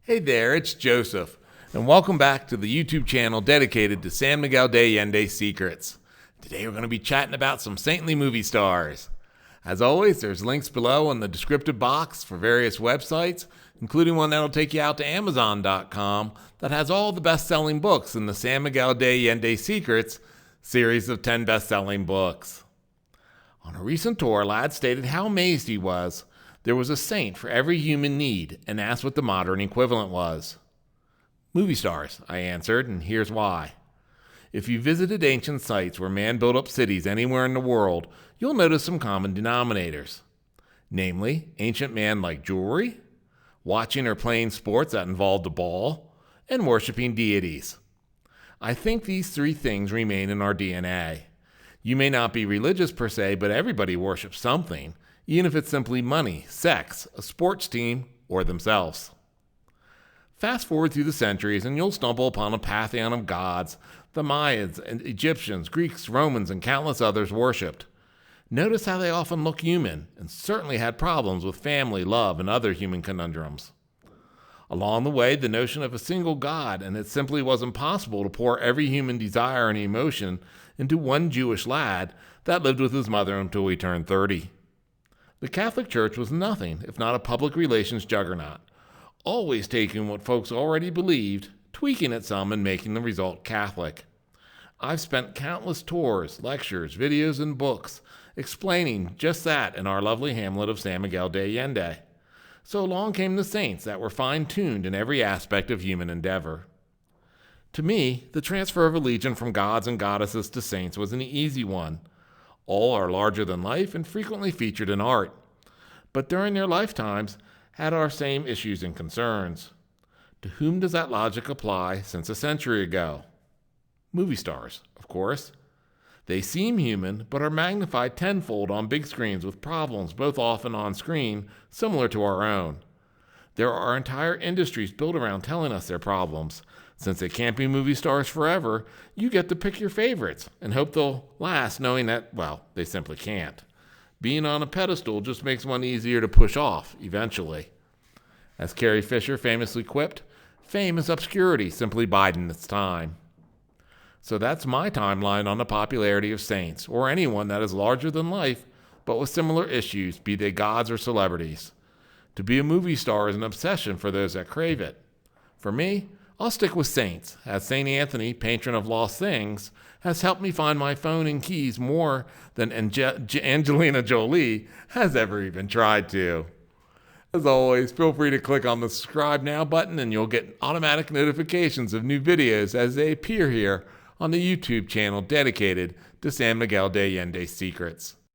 Hey there, it's Joseph, and welcome back to the YouTube channel dedicated to San Miguel de Allende secrets. Today we're going to be chatting about some saintly movie stars. As always, there's links below in the descriptive box for various websites, including one that'll take you out to Amazon.com that has all the best-selling books in the San Miguel de Allende Secrets series of 10 best-selling books. On a recent tour, a lad stated how amazed he was. There was a saint for every human need, and asked what the modern equivalent was. Movie stars, I answered, and here's why. If you visited ancient sites where man built up cities anywhere in the world, you'll notice some common denominators. Namely, ancient man liked jewelry, watching or playing sports that involved a ball, and worshiping deities. I think these three things remain in our DNA. You may not be religious per se, but everybody worships something, even if it's simply money, sex, a sports team, or themselves. Fast forward through the centuries and you'll stumble upon a pantheon of gods the Mayans and Egyptians, Greeks, Romans, and countless others worshipped. Notice how they often look human and certainly had problems with family, love, and other human conundrums. Along the way, the notion of a single God, and it simply was impossible to pour every human desire and emotion into one Jewish lad that lived with his mother until he turned 30. The Catholic Church was nothing if not a public relations juggernaut, always taking what folks already believed, tweaking it some, and making the result Catholic. I've spent countless tours, lectures, videos, and books explaining just that in our lovely hamlet of San Miguel de Allende. So along came the saints that were fine-tuned in every aspect of human endeavor. To me, the transfer of allegiance from gods and goddesses to saints was an easy one. All are larger than life and frequently featured in art, but during their lifetimes had our same issues and concerns. To whom does that logic apply since a century ago? Movie stars, of course. They seem human, but are magnified tenfold on big screens with problems both off and on screen similar to our own. There are entire industries built around telling us their problems. Since they can't be movie stars forever, you get to pick your favorites and hope they'll last knowing that, well, they simply can't. Being on a pedestal just makes one easier to push off, eventually. As Carrie Fisher famously quipped, fame is obscurity, simply biding its time. So that's my timeline on the popularity of saints, or anyone that is larger than life, but with similar issues, be they gods or celebrities. To be a movie star is an obsession for those that crave it. For me, I'll stick with saints, as St. Anthony, patron of lost things, has helped me find my phone and keys more than Angelina Jolie has ever even tried to. As always, feel free to click on the subscribe now button and you'll get automatic notifications of new videos as they appear here on the YouTube channel dedicated to San Miguel de Allende secrets.